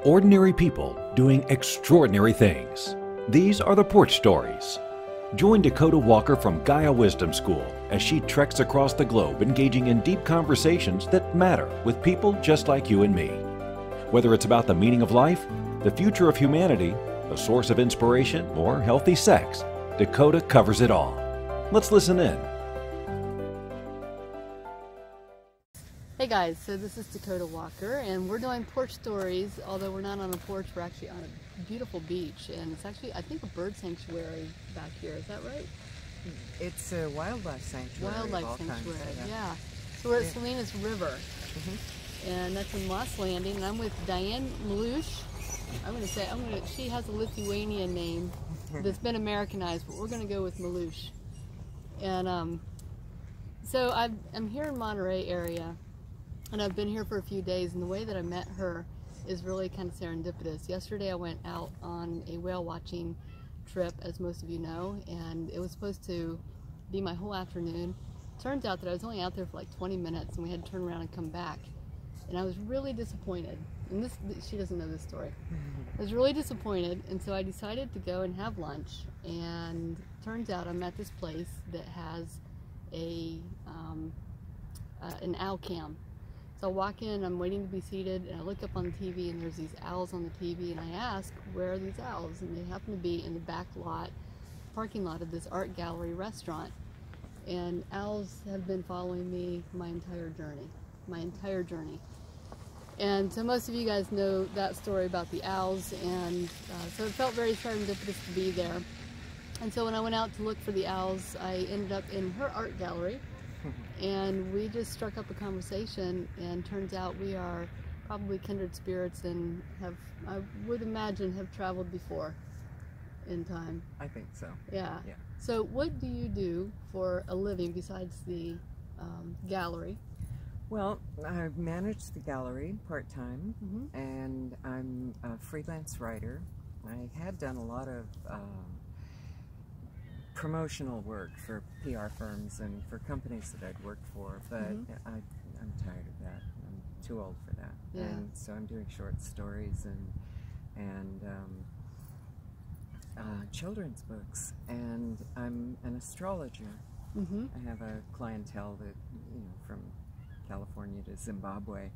Ordinary people doing extraordinary things. These are the Porch Stories. Join Dakota Walker from Gaia Wisdom School as she treks across the globe engaging in deep conversations that matter with people just like you and me. Whether it's about the meaning of life, the future of humanity, a source of inspiration, or healthy sex, Dakota covers it all. Let's listen in. Hey guys, so this is Dakota Walker and we're doing porch stories. Although we're not on a porch, we're actually on a beautiful beach, and it's actually, I think, a bird sanctuary back here. Is that right? It's a wildlife sanctuary. Wildlife sanctuary, yeah. So we're at Salinas River, and that's in Moss Landing, and I'm with Diane. She has a Lithuanian name that's been Americanized, but we're going to go with Millius. And so I'm here in Monterey area. And I've been here for a few days, and the way that I met her is really kind of serendipitous. Yesterday I went out on a whale watching trip, as most of you know, and it was supposed to be my whole afternoon. Turns out that I was only out there for like 20 minutes, and we had to turn around and come back. And I was really disappointed. And she doesn't know this story. I was really disappointed, and so I decided to go and have lunch. And turns out I'm at this place that has an owl cam. So I walk in, I'm waiting to be seated, and I look up on the TV, and there's these owls on the TV, and I ask, where are these owls? And they happen to be in the back parking lot of this art gallery restaurant. And owls have been following me my entire journey. And so most of you guys know that story about the owls, and so it felt very serendipitous to be there. And so when I went out to look for the owls, I ended up in her art gallery. And we just struck up a conversation, and turns out we are probably kindred spirits and I would imagine, have traveled before in time. I think so. Yeah. So what do you do for a living besides the gallery? Well, I manage the gallery part-time, and I'm a freelance writer. I had done a lot of promotional work for PR firms and for companies that I'd worked for, but I'm tired of that. I'm too old for that. Yeah. And so I'm doing short stories and children's books, and I'm an astrologer. I have a clientele that, from California to Zimbabwe.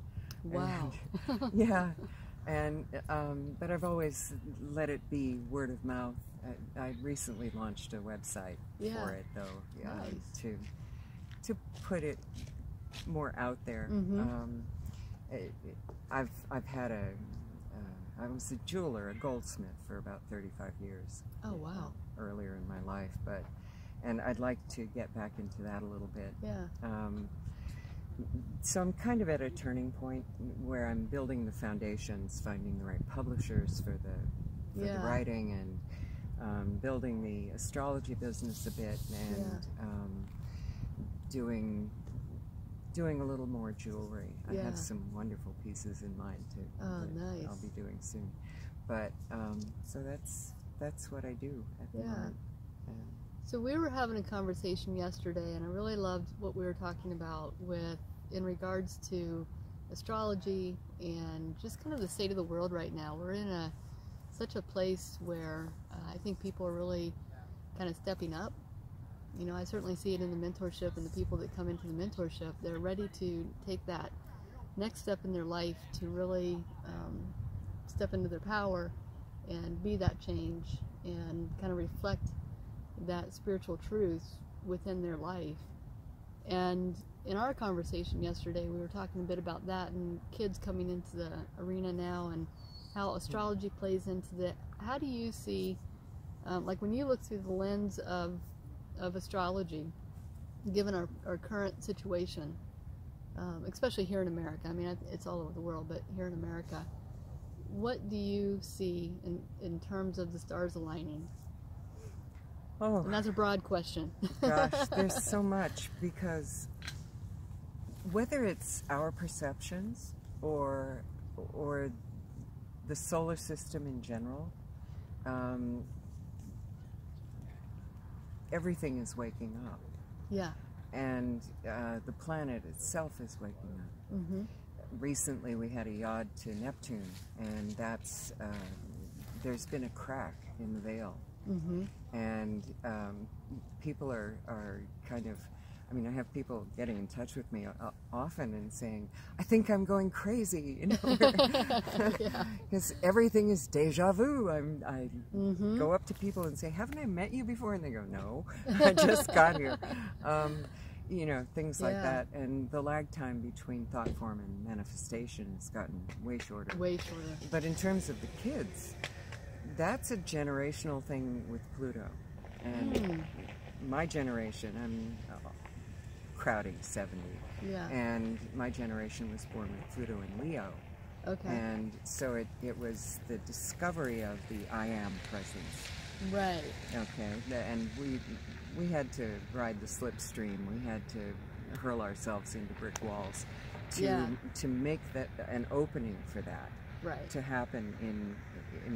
Wow. And, yeah. And but I've always let it be word of mouth. I recently launched a website for it, though, Nice. to put it more out there. I've had I was a jeweler, a goldsmith, for about 35 years. Oh wow! Earlier in my life, and I'd like to get back into that a little bit. Yeah. So I'm kind of at a turning point where I'm building the foundations, finding the right publishers for the writing, and building the astrology business a bit, and doing a little more jewelry. I have some wonderful pieces in mind that nice. I'll be doing soon. But so that's what I do at the moment. So we were having a conversation yesterday, and I really loved what we were talking about in regards to astrology and just kind of the state of the world right now. We're in such a place where I think people are really kind of stepping up. I certainly see it in the mentorship, and the people that come into the mentorship, they're ready to take that next step in their life to really step into their power and be that change and kind of reflect that spiritual truth within their life. And in our conversation yesterday, we were talking a bit about that, and kids coming into the arena now, and how astrology plays into that. How do you see, like when you look through the lens of astrology, given our current situation, especially here in America? I mean, it's all over the world, but here in America, what do you see in terms of the stars aligning? Oh, and that's a broad question. Gosh, there's so much, because whether it's our perceptions or the solar system in general, everything is waking up. Yeah. And the planet itself is waking up. recently we had a yod to Neptune, and that's there's been a crack in the veil, and people are kind of. I mean, I have people getting in touch with me often and saying, "I think I'm going crazy," you know, because everything is deja vu. I go up to people and say, "Haven't I met you before?" And they go, "No, I just got here." You know, things like that. And the lag time between thought form and manifestation has gotten way shorter. Way shorter. But in terms of the kids, that's a generational thing with Pluto. And my generation, I'm crowding 70. Yeah. And my generation was born with Pluto in Leo. Okay. And so it was the discovery of the I am presence. Right. Okay. And we had to ride the slipstream. We had to hurl ourselves into brick walls to make that an opening for that to happen in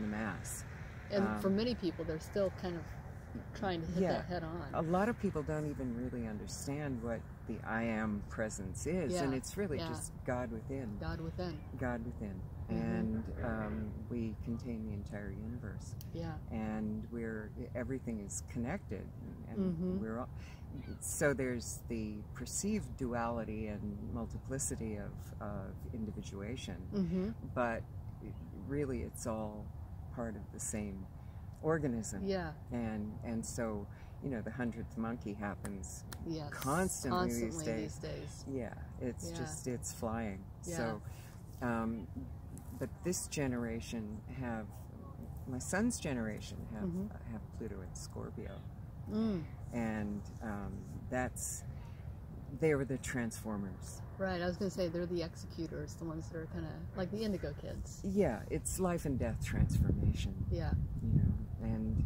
the mass. And for many people, they're still kind of trying to hit that head on. A lot of people don't even really understand what the I am presence is, and it's really just God within. God within. God within. And we contain the entire universe. Yeah. And everything is connected, and we're all, so there's the perceived duality and multiplicity of individuation, but really it's all part of the same organism. Yeah. And so, you know, the 100th monkey happens constantly these days. Yeah. It's just, it's flying. Yeah. So, but this generation my son's generation have Pluto in Scorpio. And they were the transformers. Right, I was going to say they're the executors, the ones that are kind of like the indigo kids. Yeah, it's life and death transformation. Yeah. You know, and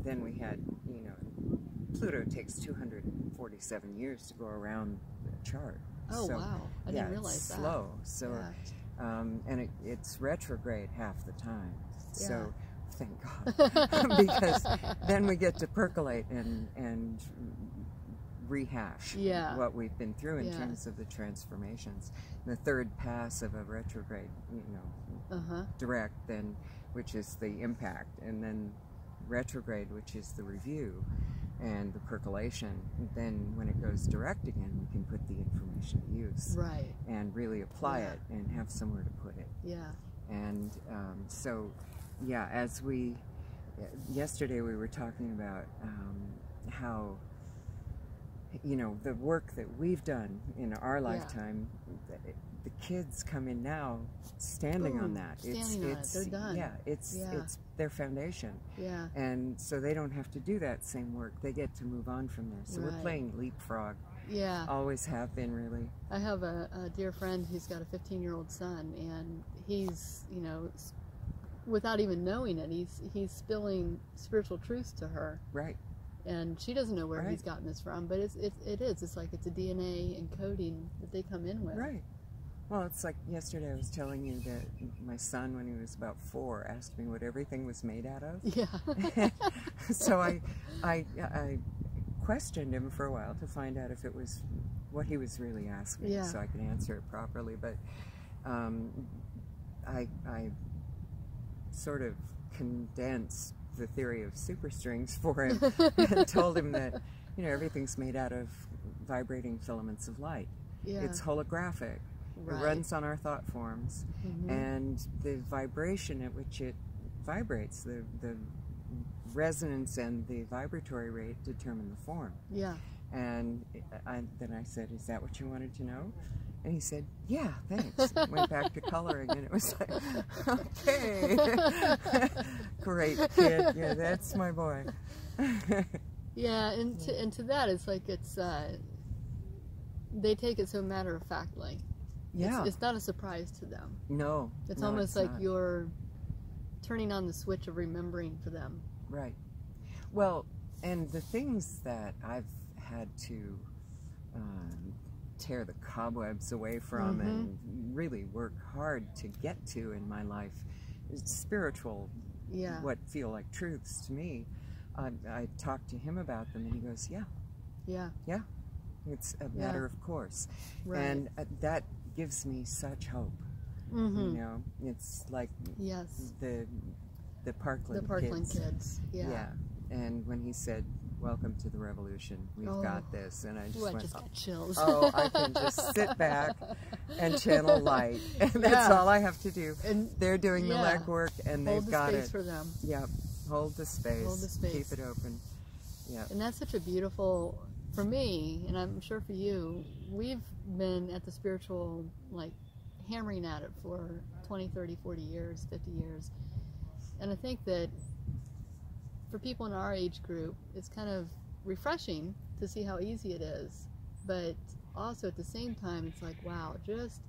then we had, you know, Pluto takes 247 years to go around the chart. Oh, so, wow. I didn't realize that. It's slow. So, and it's retrograde half the time. Yeah. So, thank God. Because then we get to percolate and rehash what we've been through in terms of the transformations. The third pass of a retrograde, you know, direct, then, which is the impact, and then retrograde, which is the review and the percolation. Then when it goes direct again, we can put the information to use and really apply it and have somewhere to put it. And so as yesterday we were talking about how, you know, the work that we've done in our lifetime, the kids come in now standing on that. They're done. Yeah, it's their foundation. Yeah. And so they don't have to do that same work. They get to move on from there. So we're playing leapfrog. Yeah. Always have been, really. I have a dear friend who's got a 15-year-old son, and he's, you know, without even knowing it, he's spilling spiritual truths to her. Right. And she doesn't know where he's gotten this from, but it's like it's a DNA encoding that they come in with. Right. Well, it's like yesterday I was telling you that my son, when he was about 4, asked me what everything was made out of. Yeah. So I questioned him for a while to find out if it was what he was really asking, so I could answer it properly. But I sort of condensed the theory of superstrings for him and told him that, you know, everything's made out of vibrating filaments of light. Yeah. It's holographic. It runs on our thought forms, and the vibration at which it vibrates, the resonance and the vibratory rate determine the form. Yeah. And then I said, "Is that what you wanted to know?" And he said, "Yeah, thanks." Went back to coloring, and it was like, okay. Great kid. Yeah, that's my boy. Yeah, and to that, it's like they take it so matter-of-factly. Yeah. It's not a surprise to them. No. It's almost like you're turning on the switch of remembering for them. Right. Well, and the things that I've had to tear the cobwebs away from and really work hard to get to in my life, spiritual, what feel like truths to me. I talked to him about them, and he goes, yeah. It's a matter of course. Right. And that gives me such hope. Mm-hmm. You know, it's like the Parkland kids. Yeah. And when he said, "Welcome to the revolution, we've got this," and I just I just got chills. "Oh, I can just sit back and channel light, and that's all I have to do." And they're doing the legwork, and they've got it. Hold the space for them. Yep, hold the space. Hold the space. Keep it open. Yeah. And that's such a beautiful, for me, and I'm sure for you, we've been at the spiritual, like, hammering at it for 20, 30, 40 years, 50 years. And I think that for people in our age group, it's kind of refreshing to see how easy it is. But also at the same time, it's like, wow, just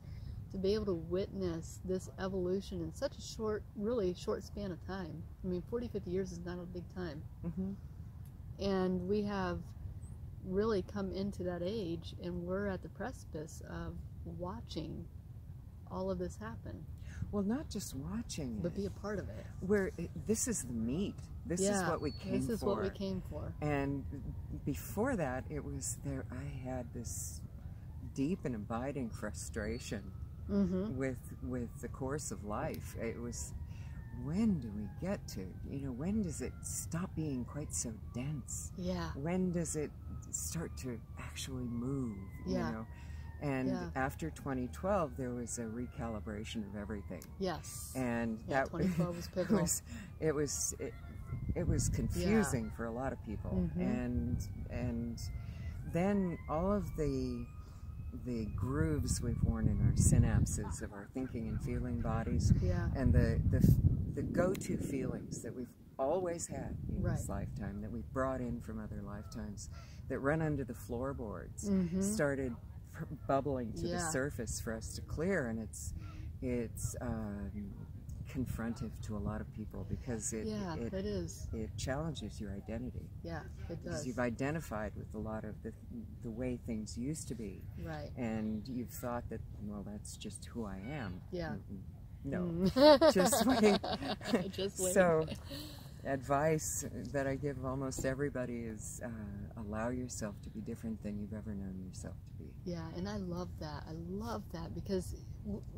to be able to witness this evolution in such a short, really short span of time. I mean, 40, 50 years is not a big time. Mm-hmm. And we have really come into that age, and we're at the precipice of watching all of this happen. Well, not just watching but be a part of it. This is the meat. This is what we came for. This is what we came for. And before that, it was there. I had this deep and abiding frustration with the course of life. It was, when do we get to? When does it stop being quite so dense? Yeah. When does it start to actually move? Yeah. And after 2012, there was a recalibration of everything. Yes. And that 2012 was pivotal. It was confusing for a lot of people. And then all of the grooves we've worn in our synapses of our thinking and feeling bodies, and the go-to feelings that we've always had in this lifetime, that we've brought in from other lifetimes, that run under the floorboards, started bubbling to the surface for us to clear. And it's confrontive to a lot of people, because it challenges your identity. Yeah, it does. Because you've identified with a lot of the way things used to be. Right. And you've thought that, well, that's just who I am. Yeah. No, just wait. Just wait. So, advice that I give almost everybody is allow yourself to be different than you've ever known yourself to be. Yeah, and I love that. I love that, because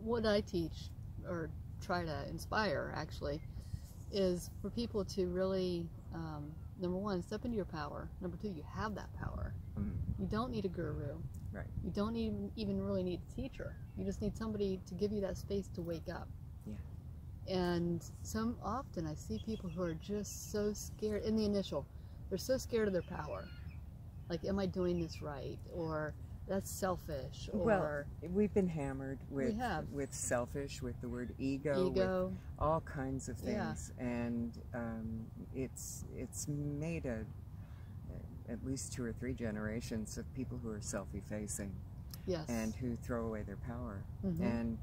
what I teach, or try to inspire actually, is for people to really, number one, step into your power. Number two, you have that power. You don't need a guru. Right. You don't even really need a teacher. You just need somebody to give you that space to wake up. Yeah. And often I see people who are just so scared in the initial. They're so scared of their power. Like, am I doing this right? Or that's selfish. Or well, we've been hammered with selfish, with the word ego, with all kinds of things, and it's made at least 2 or 3 generations of people who are self-effacing, and who throw away their power. And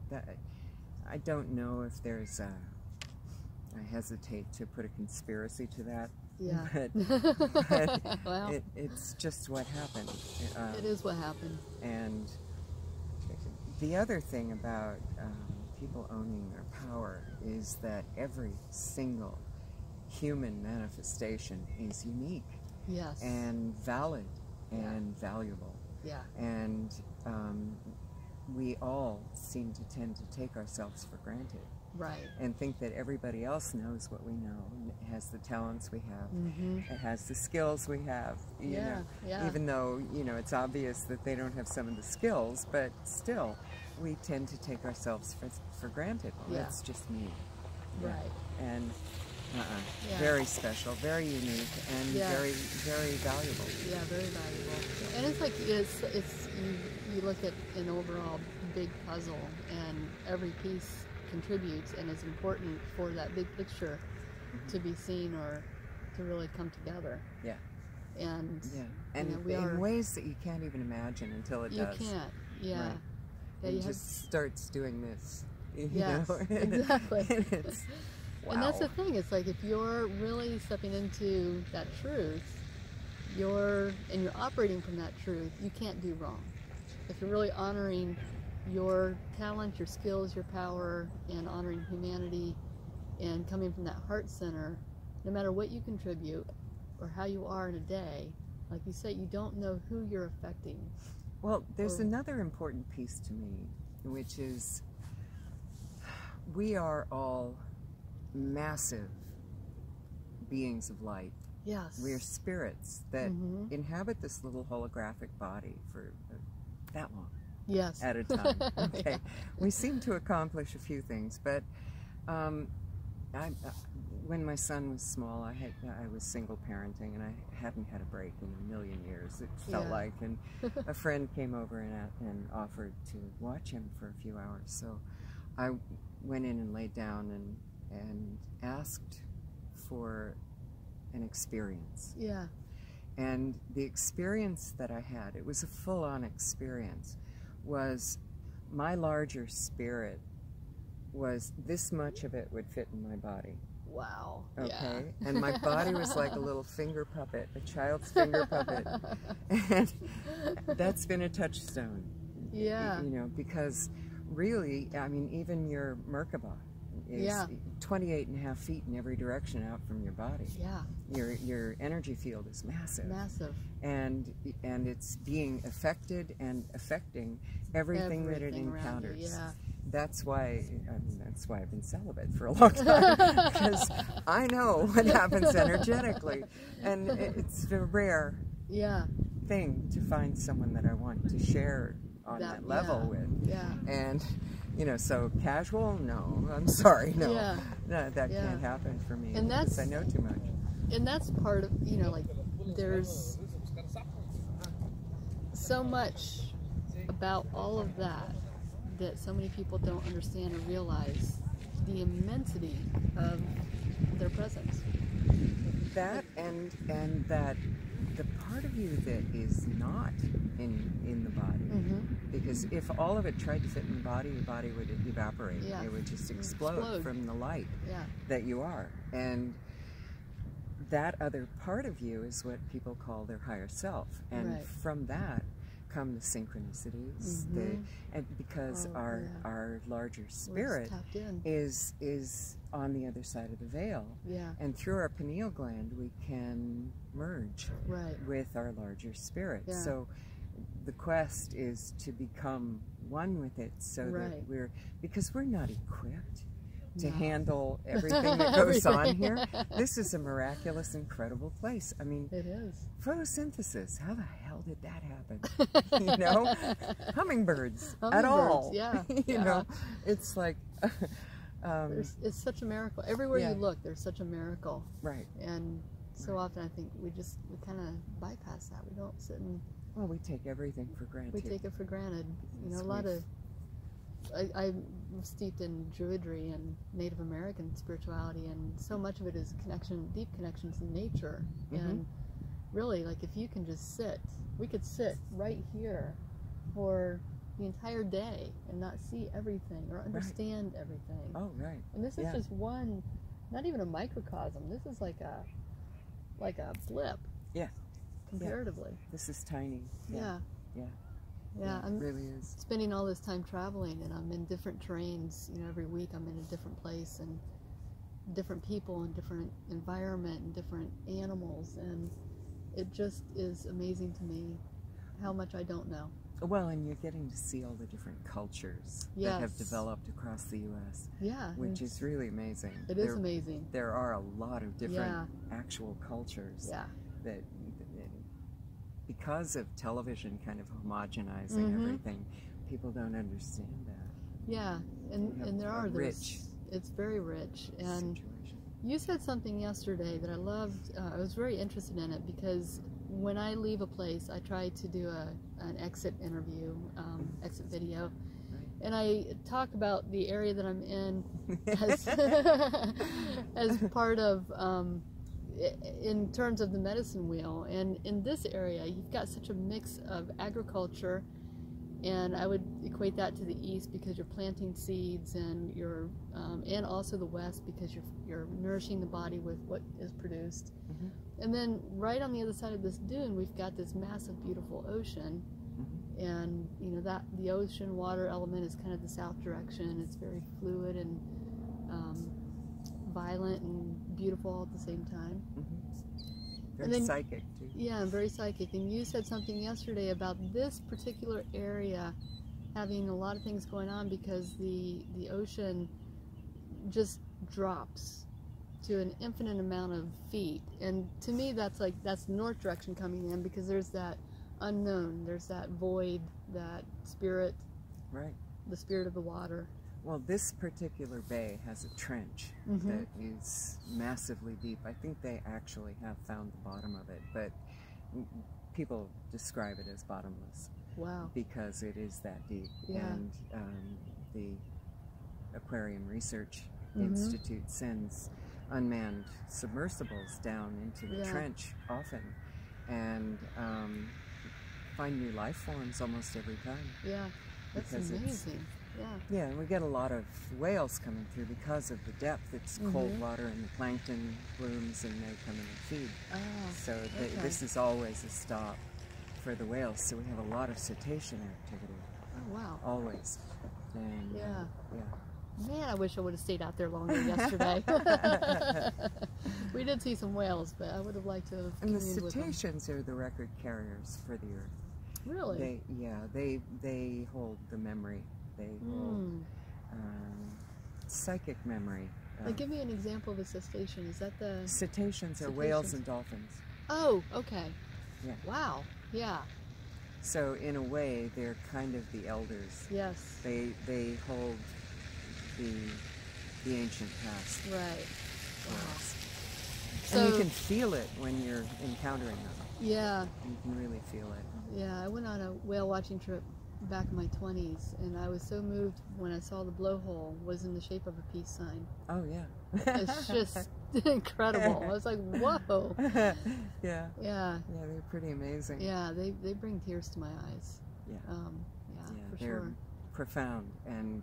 I don't know if there's I hesitate to put a conspiracy to that. Yeah. But well, it's just what happened. It is what happened. And the other thing about people owning their power is that every single human manifestation is unique. Yes. And valid and valuable. Yeah. And we all seem to tend to take ourselves for granted. Right. And think that everybody else knows what we know, and it has the talents we have, it has the skills we have, you know, even though, it's obvious that they don't have some of the skills, but still, we tend to take ourselves for granted. Well, that's just me. Right. And very special, very unique, and very, very valuable. Yeah, very valuable. And it's like, it's you look at an overall big puzzle, and every piece contributes and is important for that big picture to be seen or to really come together. Yeah. And and in ways that you can't even imagine until it does. You can't. Yeah. Right. Yeah, it just starts doing this. Yes, exactly. Wow. And that's the thing. It's like, if you're really stepping into that truth, you're operating from that truth, you can't do wrong. If you're really honoring your talent, your skills, your power, and honoring humanity, and coming from that heart center, no matter what you contribute or how you are in a day, like you say, you don't know who you're affecting. Well, there's another important piece to me, which is we are all massive beings of light. Yes. We're spirits that inhabit this little holographic body for that long. Yes. At a time. Okay. Yeah. We seem to accomplish a few things, but when my son was small, I was single parenting, and I hadn't had a break in a million years, it felt like. And a friend came over and offered to watch him for a few hours. So I went in and laid down and asked for an experience. Yeah. And the experience that I had, it was a full-on experience, was my larger spirit was this much of it would fit in my body. Wow. Okay. Yeah. And my body was like a little finger puppet, a child's finger puppet. And that's been a touchstone. Yeah. You know, because really, I mean, even your Merkaba is 28.5 feet in every direction out from your body. Yeah. Your energy field is massive. Massive. And it's being affected and affecting everything that it encounters. Yeah. That's why I've been celibate for a long time, because I know what happens energetically, and it's a rare thing to find someone that I want to share on that level with. Yeah. And you know, so casual? No, I'm sorry, no, that Yeah. can't happen for me, And because I know too much. And that's part of, you know, like, there's so much about all of that so many people don't understand or realize the immensity of their presence. That and that the part of you that is not in the body, because if all of it tried to fit in the body, your body would evaporate. It would just explode from the light that you are. And that other part of you is what people call their higher self, and from that come the synchronicities, and because our larger spirit is on the other side of the veil, and through our pineal gland we can merge with our larger spirit. So the quest is to become one with it, so that because we're not equipped to handle everything that goes on here. This is a miraculous, incredible place. I mean, it is. Photosynthesis, how the hell did that happen? You know, hummingbirds at all. You know, it's like it's such a miracle. Everywhere you look, there's such a miracle. Right. And so often I think we kind of bypass that. We don't sit and... Well, we take everything for granted. We take it for granted. You know, a lot of... I'm steeped in Druidry and Native American spirituality, and so much of it is deep connections to nature. And really, like, if you can just sit, we could sit right here for the entire day and not see everything or understand everything. Oh, right. And this is just one, not even a microcosm. This is like a blip. Yeah. Comparatively. This is tiny. Yeah. Yeah, it really is. Spending all this time traveling, and I'm in different terrains. You know, every week I'm in a different place, and different people, and different environment, and different animals, and it just is amazing to me how much I don't know. Well, and you're getting to see all the different cultures that have developed across the U.S. Yeah. Which is really amazing. It is amazing. There are a lot of different actual cultures that because of television kind of homogenizing everything, people don't understand that. Yeah, and it's very rich. And you said something yesterday that I loved. I was very interested in it, because when I leave a place, I try to do an exit interview, exit video, and I talk about the area that I'm in as part of in terms of the medicine wheel. And in this area, you've got such a mix of agriculture, and I would equate that to the east because you're planting seeds, and you're and also the west because you're nourishing the body with what is produced. And then right on the other side of this dune, we've got this massive, beautiful ocean, and you know that the ocean water element is kind of the south direction. It's very fluid and violent and beautiful all at the same time. Very psychic, too. Yeah, and very psychic. And you said something yesterday about this particular area having a lot of things going on because the ocean just drops to an infinite amount of feet. And to me, that's the north direction coming in, because there's that unknown, there's that void, that spirit, right? The spirit of the water. Well, this particular bay has a trench that is massively deep. I think they actually have found the bottom of it, but people describe it as bottomless. Wow. Because it is that deep. Yeah. And the Aquarium Research Institute sends unmanned submersibles down into the trench often, and find new life forms almost every time. Yeah, that's amazing. Yeah, and we get a lot of whales coming through because of the depth. It's cold water and the plankton blooms and they come in and feed. Oh, so this is always a stop for the whales. So we have a lot of cetacean activity. Oh, wow. Always. And, yeah. Yeah. Man, I wish I would have stayed out there longer yesterday. We did see some whales, but I would have liked to have And the communed with them. cetaceans are the record carriers for the Earth. Really? They hold the memory. They hold psychic memory. Like, give me an example of a cetacean. Is that the... Cetaceans are whales and dolphins. Oh, okay. Yeah. Wow. Yeah. So in a way, they're kind of the elders. Yes. They hold the ancient past. Right. Wow. So, and you can feel it when you're encountering them. Yeah. You can really feel it. Yeah, I went on a whale watching trip back in my 20s, and I was so moved when I saw the blowhole was in the shape of a peace sign. Oh, yeah. It's just incredible. I was like, whoa. Yeah. Yeah. Yeah, they're pretty amazing. Yeah, they bring tears to my eyes. Yeah. Yeah, for they're sure. Profound, and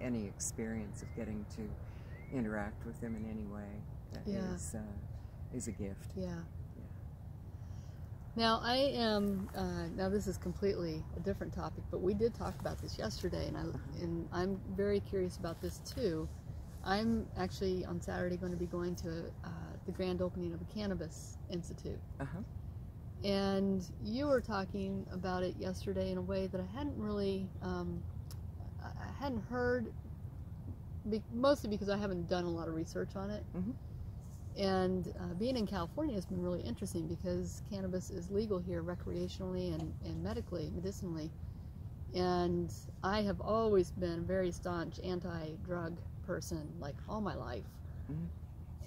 any experience of getting to interact with them in any way is a gift. Yeah. Now, I am, now this is completely a different topic, but we did talk about this yesterday, and I'm very curious about this too. I'm actually on Saturday going to be going to the grand opening of the Cannabis Institute. And you were talking about it yesterday in a way that I hadn't really, I hadn't heard, mostly because I haven't done a lot of research on it. And being in California has been really interesting because cannabis is legal here recreationally and medically, medicinally. And I have always been a very staunch anti-drug person, like all my life.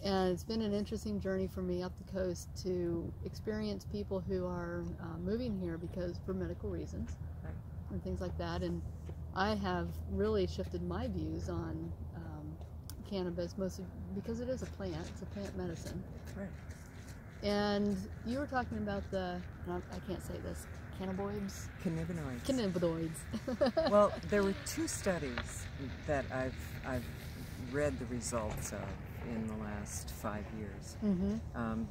And it's been an interesting journey for me up the coast to experience people who are moving here because for medical reasons and things like that. And I have really shifted my views on cannabis, mostly because it is a plant. It's a plant medicine. Right. And you were talking about the, and I can't say this, cannabinoids? Cannabinoids. Cannabinoids. Well, there were 2 studies that I've read the results of in the last 5 years.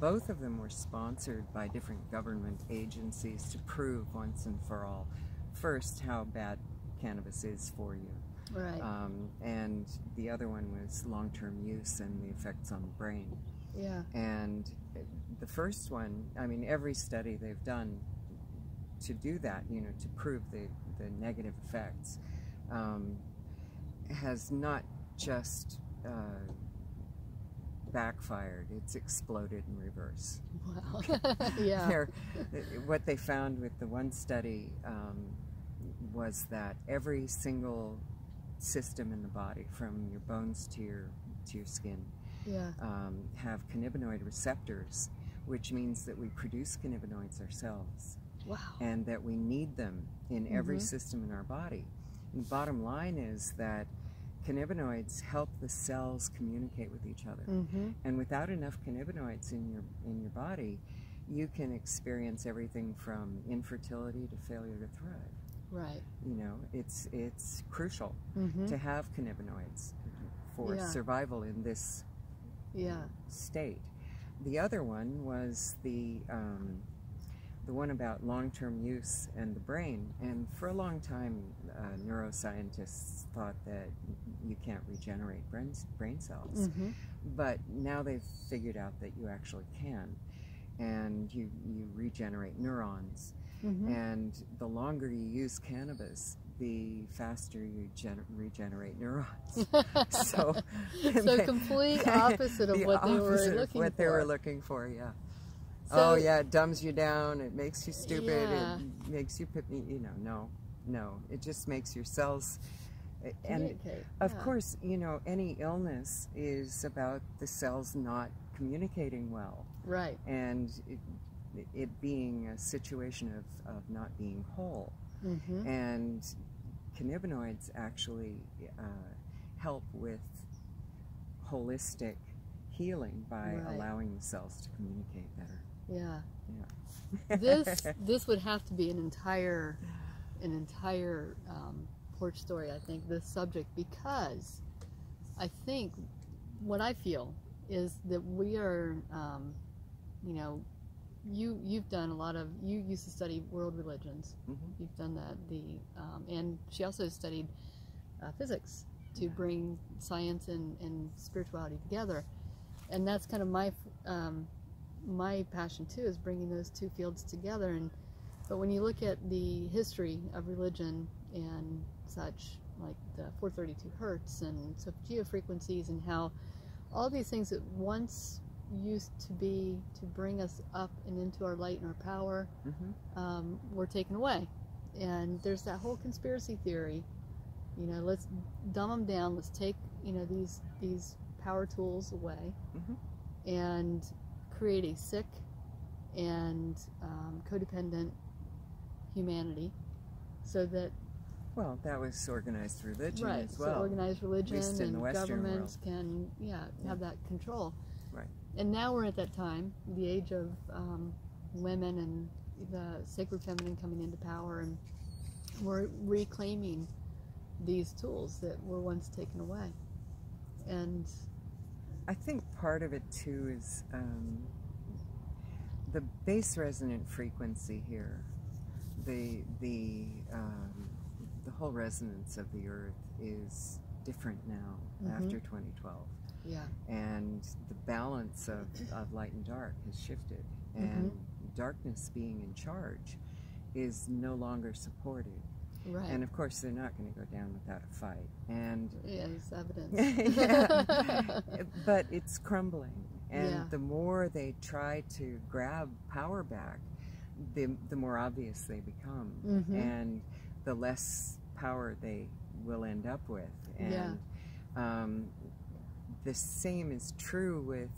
Both of them were sponsored by different government agencies to prove once and for all, first, how bad cannabis is for you. Right. And the other one was long-term use and the effects on the brain. Yeah. And the first one, I mean, every study they've done to do that, you know, to prove the negative effects, has not just backfired, it's exploded in reverse. Wow. Yeah. What they found with the one study was that every single system in the body, from your bones to your skin, have cannabinoid receptors, which means that we produce cannabinoids ourselves. Wow. And that we need them in every system in our body. And the bottom line is that cannabinoids help the cells communicate with each other. And without enough cannabinoids in your body, you can experience everything from infertility to failure to thrive. Right. You know, it's crucial to have cannabinoids for survival in this state. The other one was the one about long-term use and the brain. And for a long time, neuroscientists thought that you can't regenerate brain cells. But now they've figured out that you actually can. and you regenerate neurons. And the longer you use cannabis, the faster you regenerate neurons. So complete opposite of what they were looking for. They were looking for, yeah. So, oh yeah, it dumbs you down. It makes you stupid. Yeah. It makes you, no. It just makes your cells. And of course, any illness is about the cells not communicating well. Right. And it being a situation of not being whole. And cannabinoids actually help with holistic healing by allowing the cells to communicate better. Yeah. Yeah. This would have to be an entire Porch story, I think, this subject, because I think what I feel is that we are, you've done a lot of, you used to study world religions. You've done that, and she also studied physics to bring science and spirituality together. And that's kind of my passion too, is bringing those two fields together. But when you look at the history of religion and such, like the 432 hertz and geofrequencies, and how all these things that once used to be to bring us up and into our light and our power were taken away. And there's that whole conspiracy theory, let's dumb them down, let's take these power tools away and create a sick and codependent humanity, so that that was organized religion as well. So organized religion and governments world. can have that control. Right. And now we're at that time, the age of women and the sacred feminine coming into power, and we're reclaiming these tools that were once taken away. And I think part of it too is the base resonant frequency here, the whole resonance of the earth is different now after 2012. Yeah. And the balance of light and dark has shifted, and darkness being in charge is no longer supported. Right. And of course they're not going to go down without a fight. And yeah, there's evidence. But it's crumbling. And the more they try to grab power back, the more obvious they become. And the less power they will end up with. And the same is true with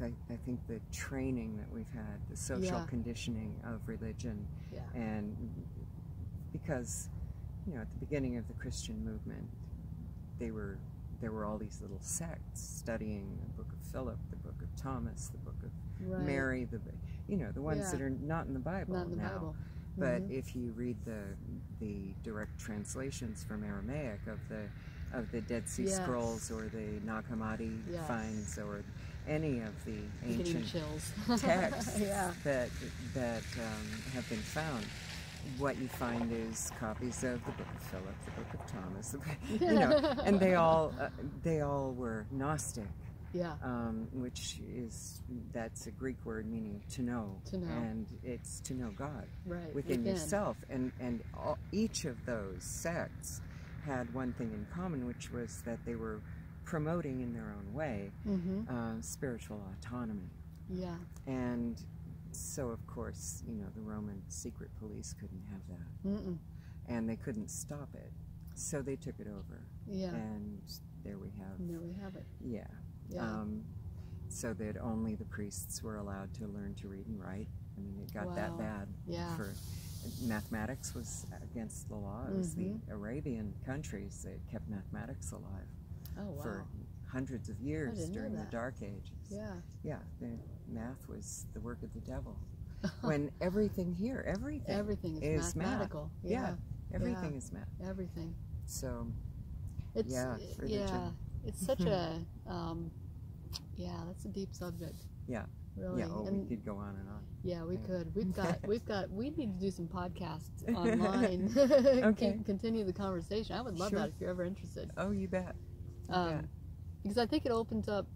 I think the training that we've had, the social conditioning of religion. And because at the beginning of the Christian movement, there were all these little sects studying the book of Philip, the book of Thomas, the book of Mary, the ones that are not in the Bible not in the now. Bible. But if you read the direct translations from Aramaic of the Dead Sea Scrolls or the Nag Hammadi finds, or any of the ancient texts that have been found, what you find is copies of the Book of Philip, the Book of Thomas, and they all were Gnostic. That's a Greek word meaning to know. And it's to know God within yourself. And each of those sects had one thing in common, which was that they were promoting in their own way spiritual autonomy. And so of course, the Roman secret police couldn't have that. And they couldn't stop it. So they took it over. And there we have it. So that only the priests were allowed to learn to read and write. I mean, it got that bad. For mathematics was against the law. It was the Arabian countries that kept mathematics alive for hundreds of years during the Dark Ages. The math was the work of the devil. When everything here, everything is mathematical. Math. Everything is math. Everything. So, it's it's such a that's a deep subject. Really. We could go on and on. Yeah, we could. We need to do some podcasts online. Continue the conversation. I would love that if you're ever interested. Oh, you bet. Because I think it opens up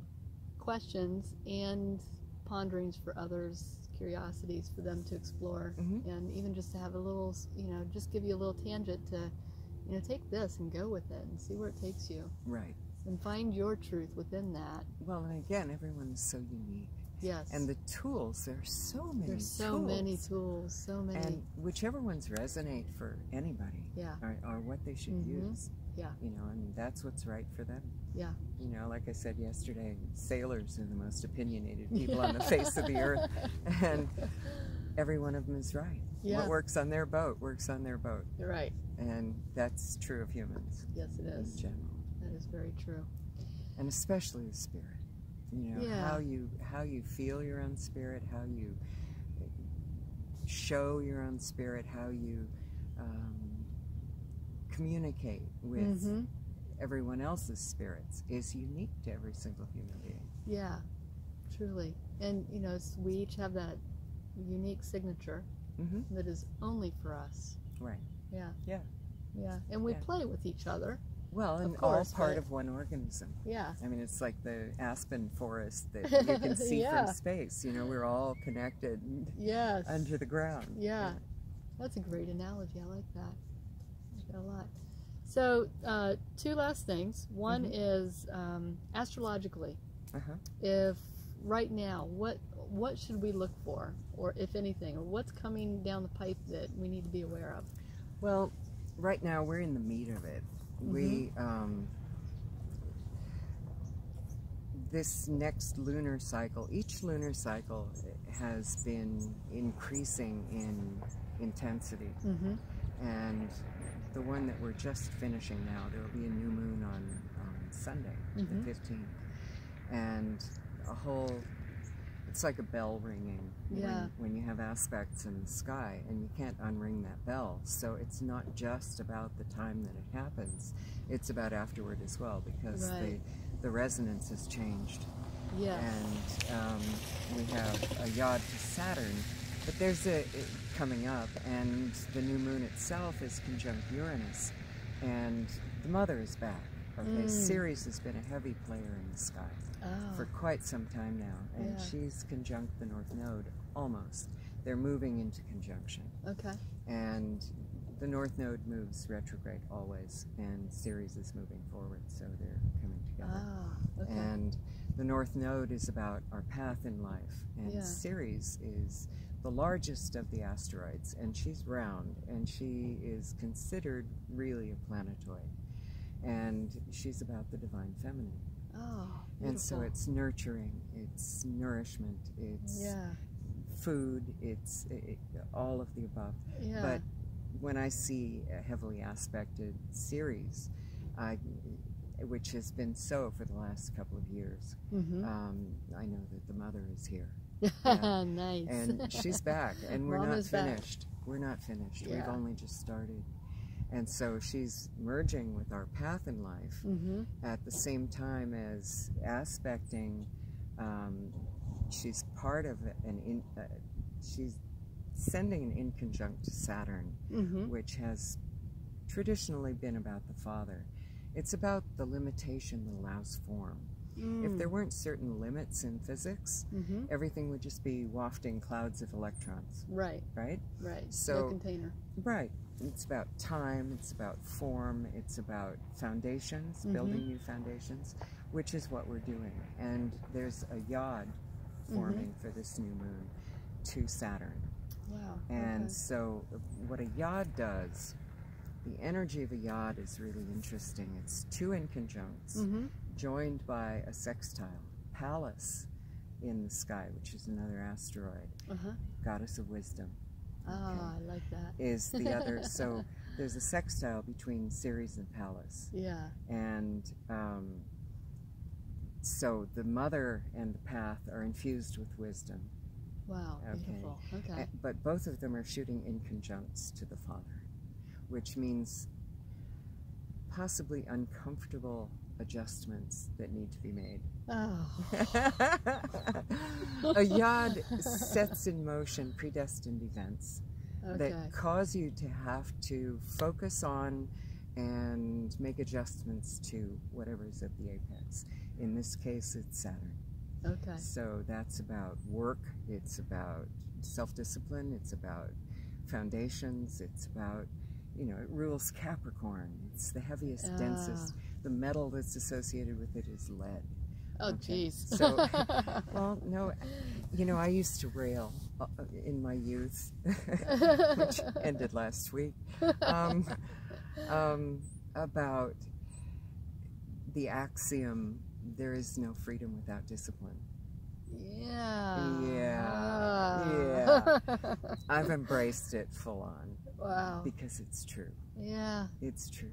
questions and ponderings for others, curiosities for them to explore, and even just to have a little, just give you a little tangent to, take this and go with it and see where it takes you. Right. And find your truth within that. Well, and again, everyone's so unique. Yes. And the tools, there are so many There's so many tools, so many. And whichever ones resonate for anybody are what they should use. Yeah. And that's what's right for them. Yeah. Like I said yesterday, sailors are the most opinionated people on the face of the earth. And every one of them is right. Yeah. What works on their boat works on their boat. You're right. And that's true of humans. Yes, it is. In general. That is very true. And especially the spirit. How you feel your own spirit, how you show your own spirit, how you communicate with everyone else's spirits is unique to every single human being. Yeah, truly. And, we each have that unique signature that is only for us. Right. Yeah. Yeah. Yeah. And we play with each other. Well, and course, all part of one organism. Yeah. I mean, it's like the aspen forest that you can see from space. We're all connected under the ground. Yeah. That's a great analogy. I like that. I like that a lot. So, two last things. One is astrologically. If right now, what should we look for, or if anything, or what's coming down the pipe that we need to be aware of? Well, right now we're in the meat of it. We this next lunar cycle, each lunar cycle has been increasing in intensity, and the one that we're just finishing now, there will be a new moon on Sunday, the 15th, and it's like a bell ringing when you have aspects in the sky, and you can't unring that bell. So it's not just about the time that it happens, it's about afterward as well, because the resonance has changed. Yes. And we have a yod to Saturn, but there's coming up, and the new moon itself is conjunct Uranus, and the mother is back. Okay, Ceres has been a heavy player in the sky for quite some time now, and she's conjunct the North Node, almost. They're moving into conjunction. Okay. And the North Node moves retrograde always, and Ceres is moving forward, so they're coming together. Okay. And the North Node is about our path in life, and Ceres is the largest of the asteroids, and she's round, and she is considered really a planetoid. And she's about the divine feminine. Oh, beautiful. And so it's nurturing, it's nourishment, it's food, it's all of the above. Yeah. But when I see a heavily aspected Ceres, which has been so for the last couple of years, I know that the mother is here. Nice. And she's back, and we're not finished. Back. We're not finished. Yeah. We've only just started. And so she's merging with our path in life at the same time as aspecting. She's part of she's sending an inconjunct to Saturn, which has traditionally been about the father. It's about the limitation that allows form. If there weren't certain limits in physics, everything would just be wafting clouds of electrons. Right. Right? Right. So, no container. Right. It's about time, it's about form, it's about foundations, building new foundations, which is what we're doing. And there's a yod forming for this new moon to Saturn. Wow. And so what a yod does, the energy of a yod is really interesting. It's two inconjuncts joined by a sextile, Pallas in the sky, which is another asteroid, goddess of wisdom. I like that. Is the other, so there's a sextile between Ceres and Pallas. Yeah. And so the mother and the path are infused with wisdom. Wow, beautiful. Okay. But both of them are shooting inconjuncts to the father, which means possibly uncomfortable adjustments that need to be made. Oh. A yod sets in motion predestined events that cause you to have to focus on and make adjustments to whatever is at the apex. In this case, it's Saturn. Okay. So that's about work, it's about self-discipline, it's about foundations, it's about, you know, it rules Capricorn. It's the heaviest, densest. The metal that's associated with it is lead. Oh, Okay. jeez. So, well, no, you know, I used to rail in my youth, which ended last week, about the axiom, there is no freedom without discipline. Yeah. Yeah. I've embraced it full on. Wow. Because it's true. Yeah. It's true.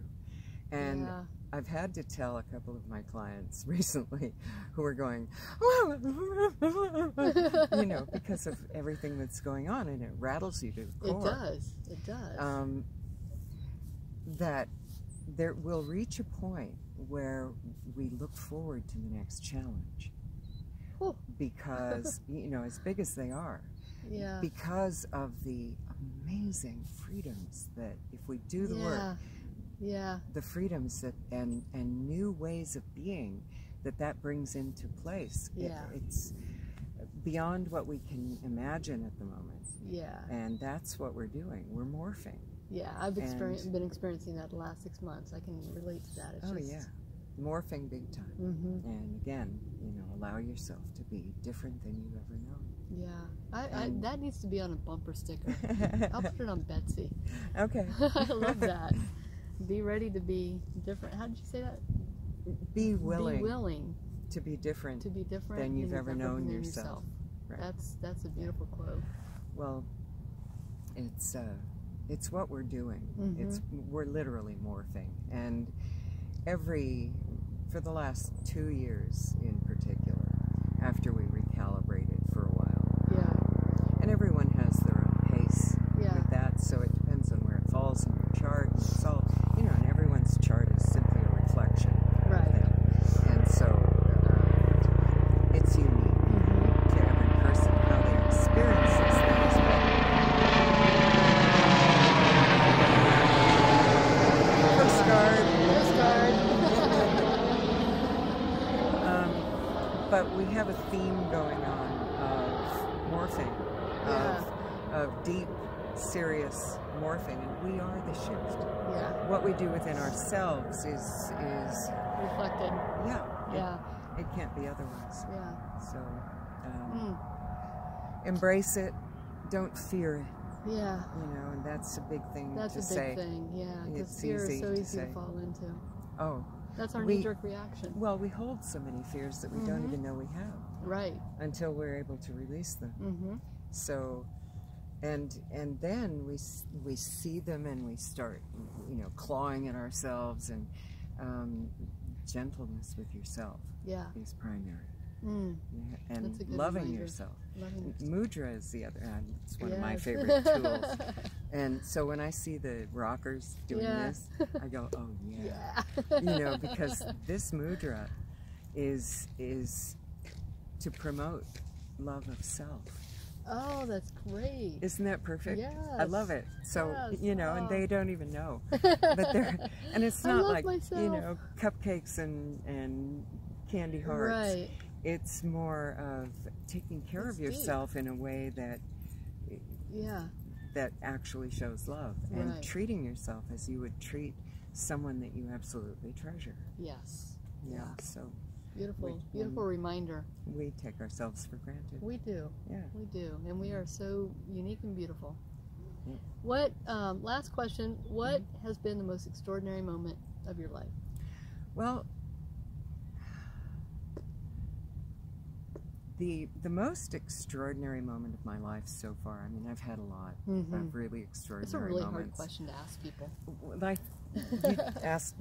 And yeah. I've had to tell a couple of my clients recently who are going, you know, because of everything that's going on, and it rattles you to the core. It does. It does. That there will reach a point where we look forward to the next challenge. Whew. Because, you know, as big as they are, yeah. because of the amazing freedoms that if we do the work, yeah, the freedoms that and new ways of being that brings into place. Yeah. It's beyond what we can imagine at the moment. Yeah. And that's what we're doing. We're morphing. Yeah, I've been experiencing that the last 6 months. I can relate to that. It's just... yeah. Morphing big time. And again, you know, allow yourself to be different than you've ever known. Yeah, that needs to be on a bumper sticker. I'll put it on Betsy. Okay. I love that. Be ready to be different. How did you say that? Be willing. Be willing to be different. To be different than you've ever known yourself. Right. That's a beautiful quote. Well, it's what we're doing. We're literally morphing, and for the last 2 years in particular, after we recalibrated for a while, and everyone has their own pace with that, so it depends on where it falls in your chart. It's all, you know, and everyone's chart is simply a reflection of them. And so it's unique to every person how they experience these things. Coast Guard. But we have a theme going on of morphing, of deep, serious morphing, and we are the shift. Yeah. What we do within ourselves is reflected. Yeah. It can't be otherwise. Yeah. So embrace it. Don't fear it. Yeah. You know, and that's a big thing to say. That's a big thing. Yeah. Because fear is so easy to fall into. Oh. That's our knee-jerk reaction. Well, we hold so many fears that we don't even know we have. Right. Until we're able to release them. So, and then we see them and we start, you know, clawing at ourselves, and gentleness with yourself is primary. And loving yourself. Mudra is the other, it's one of my favorite tools. And so when I see the rockers doing this, I go, oh yeah. You know, because this mudra is to promote love of self. Oh, that's great. Isn't that perfect? Yes. I love it. So, you know, and they don't even know. But and it's I not love like, myself. you know, cupcakes and candy hearts. Right. It's more of taking care of yourself in a way that that actually shows love, and treating yourself as you would treat someone that you absolutely treasure. Yes. Yeah. So beautiful reminder. We take ourselves for granted. We do. Yeah. We do, and we are so unique and beautiful. Yeah. What? Last question. What has been the most extraordinary moment of your life? Well, the most extraordinary moment of my life so far, I mean, I've had a lot of really extraordinary moments. It's a really hard question to ask people. Like,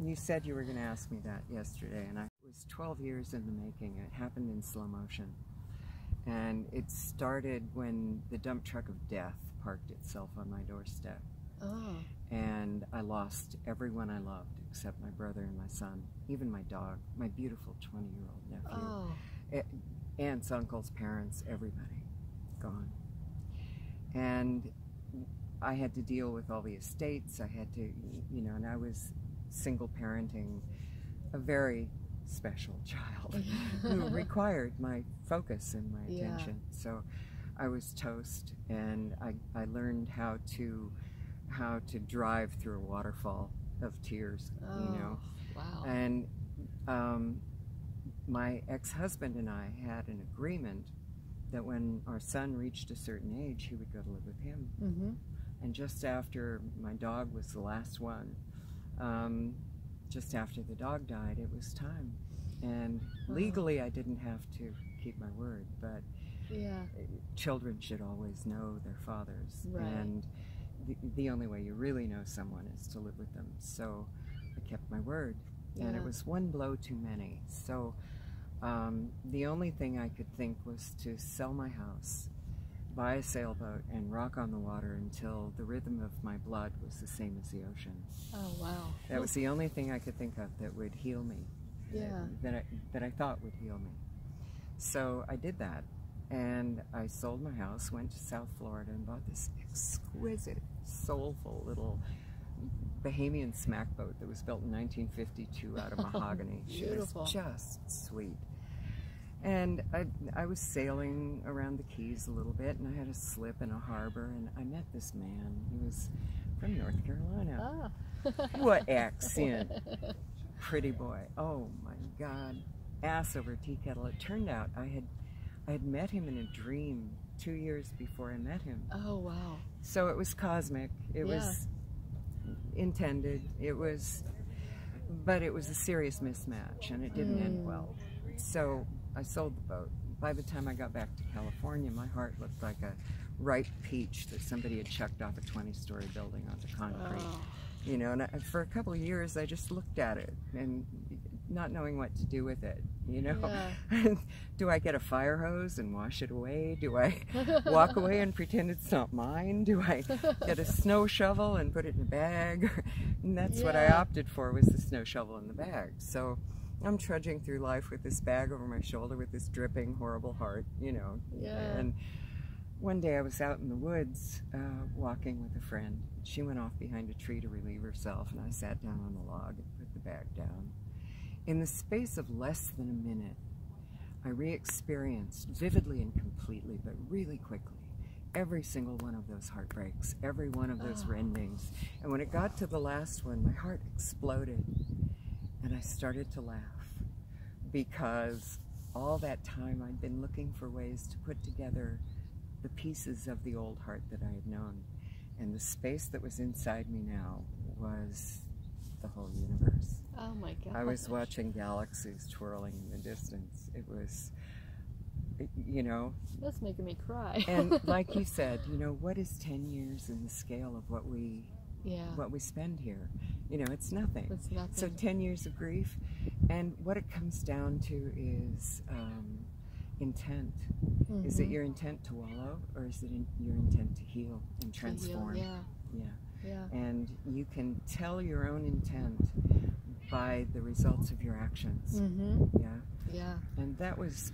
you said you were going to ask me that yesterday, and it was 12 years in the making. It happened in slow motion. And it started when the dump truck of death parked itself on my doorstep. Oh. And I lost everyone I loved except my brother and my son, even my dog, my beautiful 20-year-old nephew. Oh. Aunts, uncles, parents, everybody gone. And I had to deal with all the estates. I had to, you know, and I was single parenting a very special child who required my focus and my attention. So I was toast, and I learned how to drive through a waterfall of tears, you know. Wow. And my ex-husband and I had an agreement that when our son reached a certain age, he would go to live with him. Mm-hmm. And just after my dog was the last one, just after the dog died, it was time. And legally, I didn't have to keep my word, but children should always know their fathers. Right. And the only way you really know someone is to live with them. So I kept my word, and it was one blow too many. So the only thing I could think was to sell my house, buy a sailboat, and rock on the water until the rhythm of my blood was the same as the ocean. Oh, wow. That was the only thing I could think of that would heal me, that I thought would heal me. So I did that, and I sold my house, went to South Florida, and bought this exquisite, soulful little Bahamian smack boat that was built in 1952 out of mahogany. Beautiful. She was just sweet. And I was sailing around the Keys a little bit, and I had a slip in a harbor, and I met this man. He was from North Carolina. What accent. Pretty boy. Oh my God. Ass over tea kettle. It turned out I had met him in a dream 2 years before I met him. Oh, wow. So it was cosmic. It was intended. But it was a serious mismatch, and it didn't end well. So I sold the boat. By the time I got back to California, my heart looked like a ripe peach that somebody had chucked off a 20-story building onto concrete. You know, and for a couple of years, I just looked at it and not knowing what to do with it, you know. Do I get a fire hose and wash it away? Do I walk away and pretend it's not mine? Do I get a snow shovel and put it in a bag? And that's what I opted for, was the snow shovel in the bag. So I'm trudging through life with this bag over my shoulder with this dripping, horrible heart, you know. And one day I was out in the woods walking with a friend. She went off behind a tree to relieve herself, and I sat down on the log and put the bag down. In the space of less than a minute, I re-experienced vividly and completely, but really quickly, every single one of those heartbreaks, every one of those rendings. And when it got to the last one, my heart exploded. And I started to laugh, because all that time I'd been looking for ways to put together the pieces of the old heart that I had known. And the space that was inside me now was the whole universe. Oh my God. I was watching galaxies twirling in the distance. It was, you know. That's making me cry. And like you said, you know, what is 10 years in the scale of what we spend here? You know, it's nothing. It's nothing. So 10 years of grief, and what it comes down to is intent. Is it your intent to wallow, or is it your intent to heal and transform? And you can tell your own intent by the results of your actions. And that was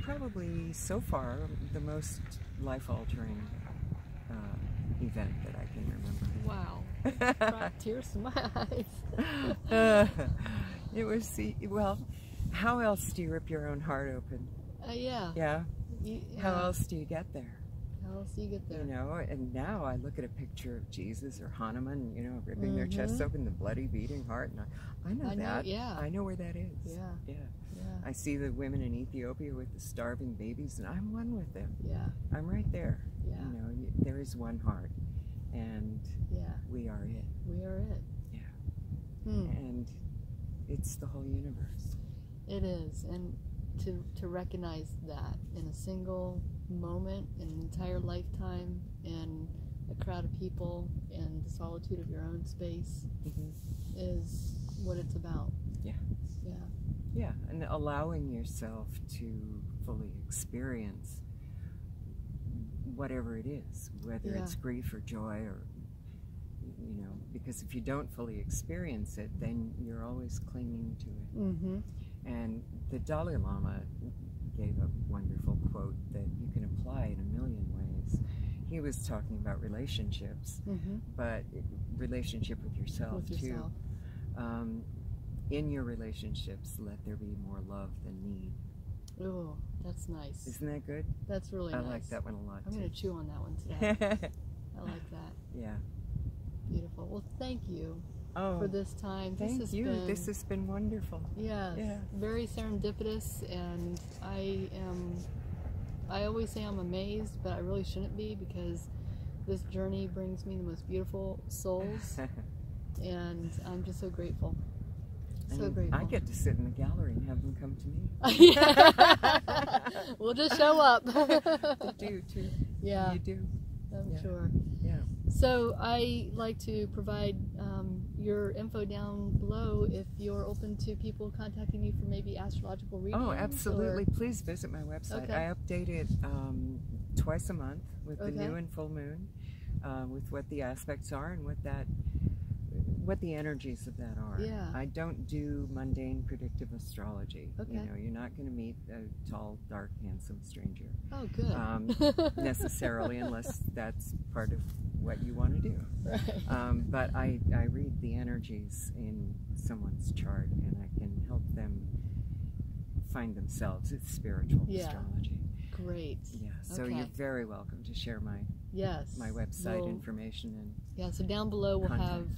probably, so far, the most life-altering event that I can remember. Wow. Brought tears to my eyes. It was, well, how else do you rip your own heart open? How else do you get there? How else do you get there? You know, and now I look at a picture of Jesus or Hanuman, you know, ripping their chests open, the bloody beating heart, and I know that. I know where that is. I see the women in Ethiopia with the starving babies, and I'm one with them. I'm right there. You know, there is one heart, and we are it. We are it. And it's the whole universe. It is, and to recognize that in a single moment, in an entire lifetime, in a crowd of people, in the solitude of your own space, is what it's about. Yeah, and allowing yourself to fully experience whatever it is, whether it's grief or joy, or, you know, because if you don't fully experience it, then you're always clinging to it. And the Dalai Lama gave a wonderful quote that you can apply in a million ways. He was talking about relationships, but relationship with yourself too. in your relationships, let there be more love than need. Oh, that's nice. Isn't that good? That's really nice. I like that one a lot, I'm too. going to chew on that one today. I like that. Yeah. Beautiful. Well, thank you for this time. Thank you. This has been wonderful. Yes. Yeah. Very serendipitous, and I always say I'm amazed, but I really shouldn't be, because this journey brings me the most beautiful souls, and I'm just so grateful. So grateful. I get to sit in the gallery and have them come to me. We'll just show up. You do, too. Yeah. You do. I'm sure. Yeah. So I like to provide your info down below if you're open to people contacting you for maybe astrological readings. Oh, absolutely. Please visit my website. Okay. I update it twice a month with the new and full moon, with what the aspects are and what the energies of that are. Yeah. I don't do mundane predictive astrology. Okay. You know, you're not going to meet a tall, dark, handsome stranger. Oh, good. Necessarily, unless that's part of what you want to do. Right. But I read the energies in someone's chart, and I can help them find themselves. It's spiritual astrology. Great. Yeah. So you're very welcome to share my website information and so down below we'll have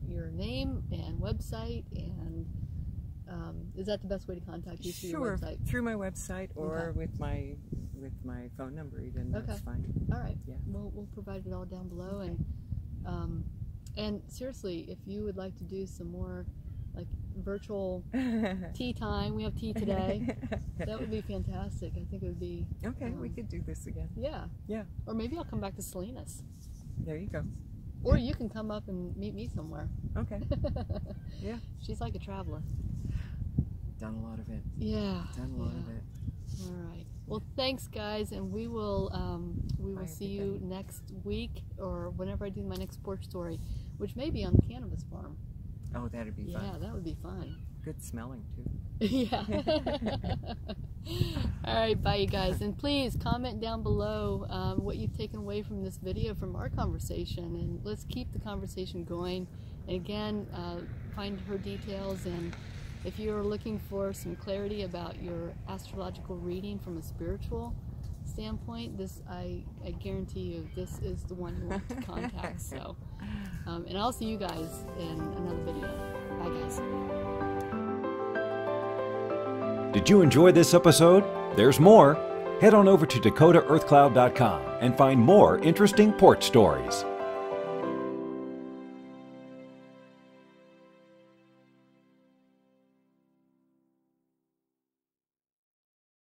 your name and website, and is that the best way to contact you through your website? Through my website, or with my phone number even. That's fine. All right. Yeah. We'll provide it all down below, and seriously, if you would like to do some more like virtual tea time, we have tea today. That would be fantastic. I think it would be we could do this again. Yeah. Or maybe I'll come back to Salinas. There you go. Or you can come up and meet me somewhere. Okay. Yeah. She's like a traveler. Done a lot of it. Yeah. Done a lot of it. All right. Well, thanks, guys, and we will see you next week, or whenever I do my next porch story, which may be on the cannabis farm. Oh, that'd be fun. Yeah, that would be fun. Good smelling, too. Yeah. All right, bye, you guys. And please comment down below what you've taken away from this video, from our conversation, and let's keep the conversation going. And again, find her details, and if you're looking for some clarity about your astrological reading from a spiritual standpoint, I guarantee you this is the one you want to contact. So, and I'll see you guys in another video. Bye, guys. Did you enjoy this episode? There's more. Head on over to DakotaEarthCloud.com and find more interesting porch stories.